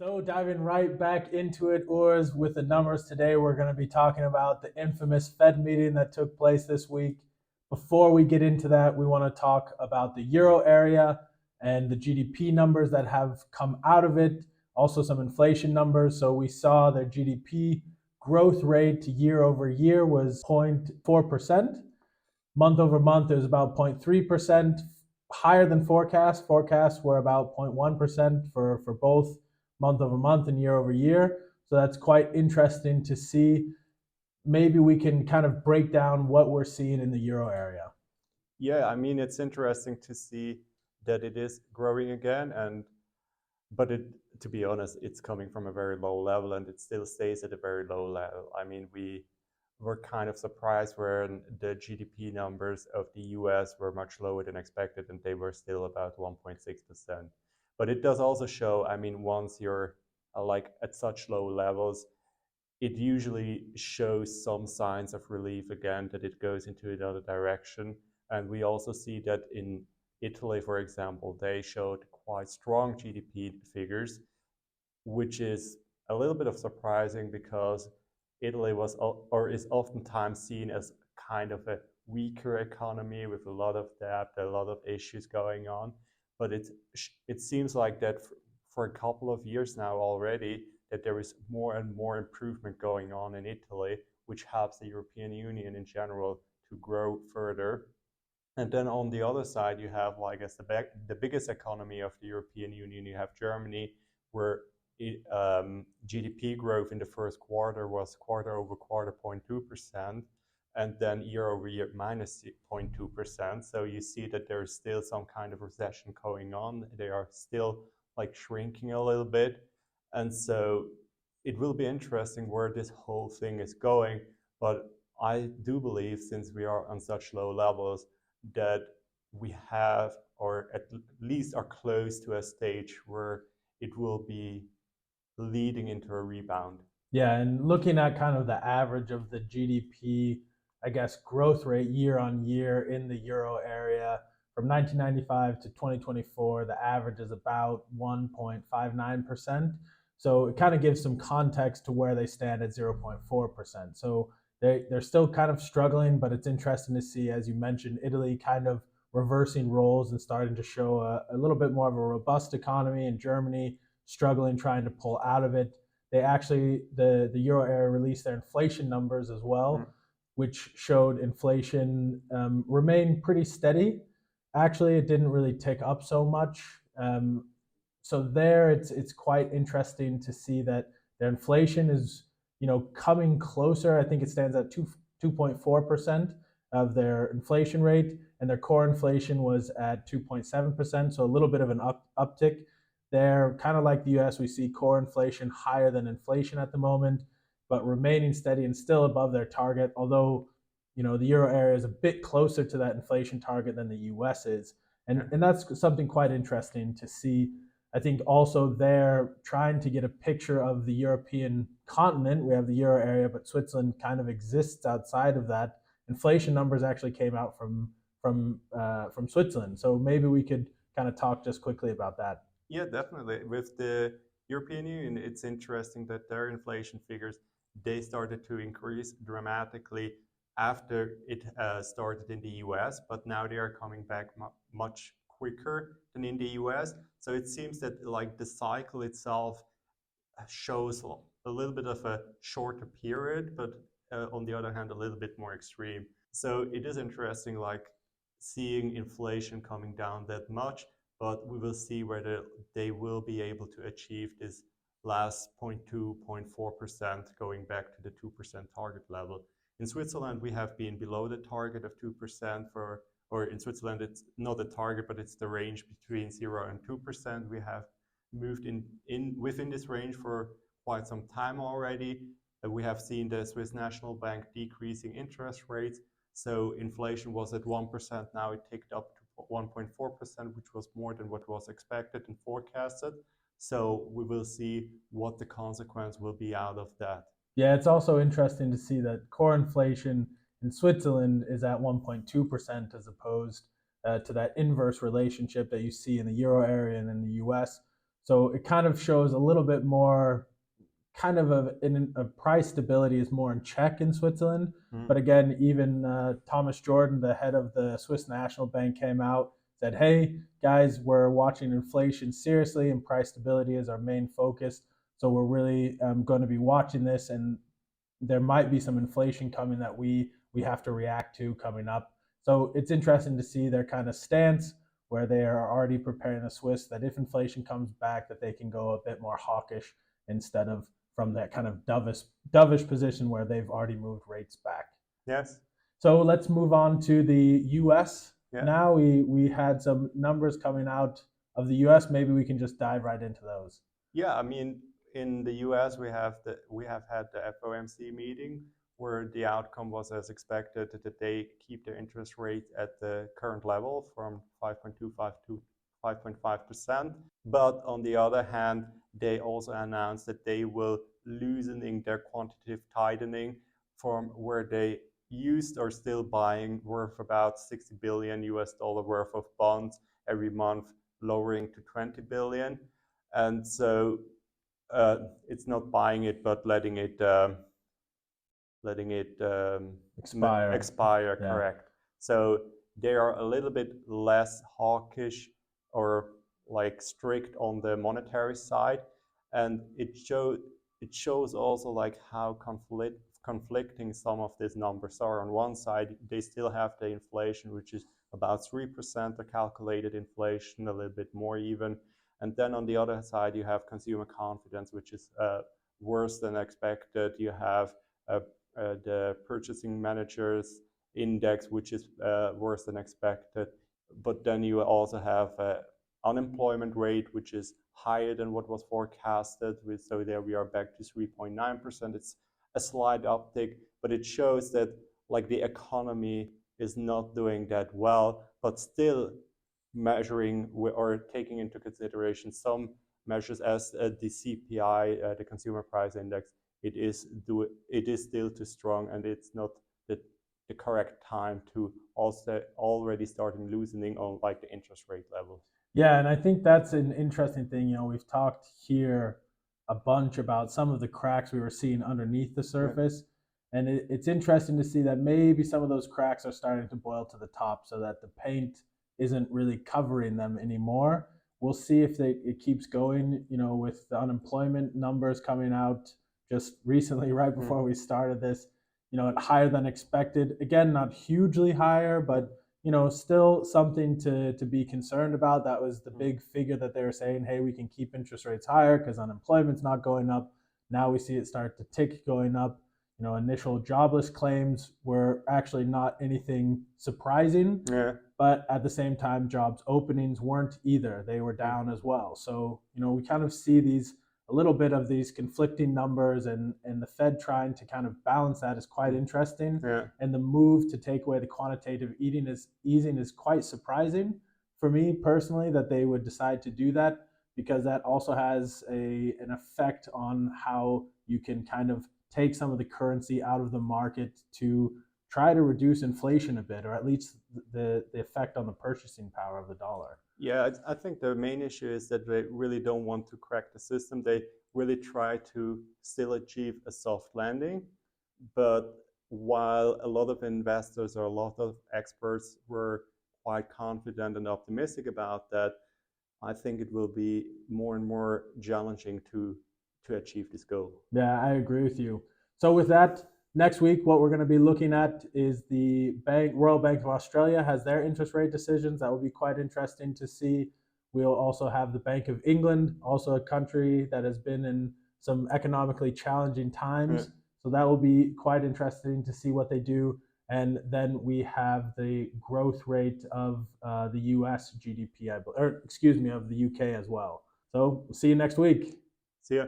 So diving right back into it, Urs, with the numbers today, we're going to be talking about the infamous Fed meeting that took place this week. Before we get into that, we want to talk about the Euro area and the GDP numbers that have come out of it, also some inflation numbers. So we saw their GDP growth rate year over year was 0.4%. Month over month, it was about 0.3%, higher than forecast. Forecasts were about 0.1% for both month over month and year over year. So that's quite interesting to see. Maybe we can kind of break down what we're seeing in the Euro area. Yeah, I mean, it's interesting to see that it is growing again, but to be honest, it's coming from a very low level and it still stays at a very low level. I mean, we were kind of surprised when the GDP numbers of the US were much lower than expected and they were still about 1.6%. But it does also show, I mean, once you're like at such low levels, it usually shows some signs of relief again, that it goes into another direction. And we also see that in Italy, for example, they showed quite strong GDP figures, which is a little bit of surprising because Italy was or is oftentimes seen as kind of a weaker economy with a lot of debt, a lot of issues going on. But it seems like that for a couple of years now already, that there is more and more improvement going on in Italy, which helps the European Union in general to grow further. And then on the other side, you have, like, I guess, the biggest economy of the European Union. You have Germany, where GDP growth in the first quarter was quarter over quarter 0.2%, and then year over year minus 0.2%. So you see that there is still some kind of recession going on. They are still like shrinking a little bit. And so it will be interesting where this whole thing is going. But I do believe, since we are on such low levels, that we have, or at least are close to a stage where it will be leading into a rebound. Yeah, and looking at kind of the average of the GDP, I guess, growth rate year on year in the Euro area from 1995 to 2024, the average is about 1.59%. So it kind of gives some context to where they stand at 0.4%. So they're still kind of struggling, but it's interesting to see, as you mentioned, Italy kind of reversing roles and starting to show a little bit more of a robust economy, and Germany struggling, trying to pull out of it. They actually, the Euro area released their inflation numbers as well, which showed inflation remained pretty steady. Actually, it didn't really tick up so much. So there, it's quite interesting to see that their inflation is coming closer. I think it stands at 2.4% of their inflation rate, and their core inflation was at 2.7%. So a little bit of an uptick. They're kind of like the US. We see core inflation higher than inflation at the moment, but remaining steady and still above their target. Although, the Euro area is a bit closer to that inflation target than the US is. And that's something quite interesting to see. I think also they're trying to get a picture of the European continent. We have the Euro area, but Switzerland kind of exists outside of that. Inflation numbers actually came out from Switzerland. So maybe we could kind of talk just quickly about that. Yeah, definitely. With the European Union, it's interesting that their inflation figures, they started to increase dramatically after it started in the US, but now they are coming back much quicker than in the US. So it seems that like the cycle itself shows a little bit of a shorter period, but on the other hand, a little bit more extreme. So it is interesting, like seeing inflation coming down that much, but we will see whether they will be able to achieve this last 0.2, 0.4% going back to the 2% target level. In Switzerland, we have been below the target of 2% or in Switzerland, it's not a target, but it's the range between 0 and 2%. We have moved in within this range for quite some time already. We have seen the Swiss National Bank decreasing interest rates. So inflation was at 1%, now it ticked up to 1.4%, which was more than what was expected and forecasted. So we will see what the consequence will be out of that. Yeah, it's also interesting to see that core inflation in Switzerland is at 1.2% as opposed to that inverse relationship that you see in the Euro area and in the US. So it kind of shows a little bit more kind of a price stability is more in check in Switzerland. But again, even Thomas Jordan, the head of the Swiss National Bank, came out, said, hey, guys, we're watching inflation seriously and price stability is our main focus. So we're really going to be watching this, and there might be some inflation coming that we have to react to coming up. So it's interesting to see their kind of stance where they are already preparing the Swiss that if inflation comes back, that they can go a bit more hawkish instead of from that kind of dovish position where they've already moved rates back. Yes. So let's move on to the U.S. Yeah. Now we had some numbers coming out of the U.S. Maybe we can just dive right into those. Yeah, I mean, in the U.S. we have had the FOMC meeting where the outcome was as expected, that they keep their interest rate at the current level from 5.25 to 5.5%. But on the other hand, they also announced that they will loosening their quantitative tightening from where they used or still buying worth about $60 billion worth of bonds every month, lowering to 20 billion. And so it's not buying it, but letting it expire. Yeah. Correct. So they are a little bit less hawkish or like strict on the monetary side, and it shows also like how conflicting some of these numbers are. On one side, they still have the inflation, which is about 3%, the calculated inflation, a little bit more even. And then on the other side, you have consumer confidence, which is worse than expected. You have the purchasing managers index, which is worse than expected. But then you also have unemployment rate, which is higher than what was forecasted. So there we are back to 3.9%. It's a slight uptick, but it shows that like the economy is not doing that well, but still measuring or taking into consideration some measures as the CPI, the consumer price index, it is still too strong, and it's not the correct time to also already starting loosening on like the interest rate levels. Yeah, and I think that's an interesting thing. You know, we've talked here a bunch about some of the cracks we were seeing underneath the surface. Yeah. And it's interesting to see that maybe some of those cracks are starting to boil to the top so that the paint isn't really covering them anymore. We'll see if it keeps going, you know, with the unemployment numbers coming out just recently, right before we started this, you know, higher than expected. Again, not hugely higher, but you know, still something to be concerned about. That was the big figure that they were saying, hey, we can keep interest rates higher because unemployment's not going up. Now we see it start to tick going up. You know, initial jobless claims were actually not anything surprising, but at the same time, jobs openings weren't either. They were down as well. So, you know, we kind of see a little bit of these conflicting numbers, and the Fed trying to kind of balance that is quite interesting. Yeah. And the move to take away the quantitative easing is quite surprising for me personally, that they would decide to do that, because that also has an effect on how you can kind of take some of the currency out of the market to try to reduce inflation a bit, or at least the effect on the purchasing power of the dollar. Yeah, I think the main issue is that they really don't want to crack the system. They really try to still achieve a soft landing. But while a lot of investors or a lot of experts were quite confident and optimistic about that, I think it will be more and more challenging to achieve this goal. Yeah, I agree with you. So with that, next week, what we're going to be looking at is the Royal Bank of Australia has their interest rate decisions. That will be quite interesting to see. We'll also have the Bank of England, also a country that has been in some economically challenging times. Yeah. So that will be quite interesting to see what they do. And then we have the growth rate of the US GDP, of the UK as well. So see you next week. See ya.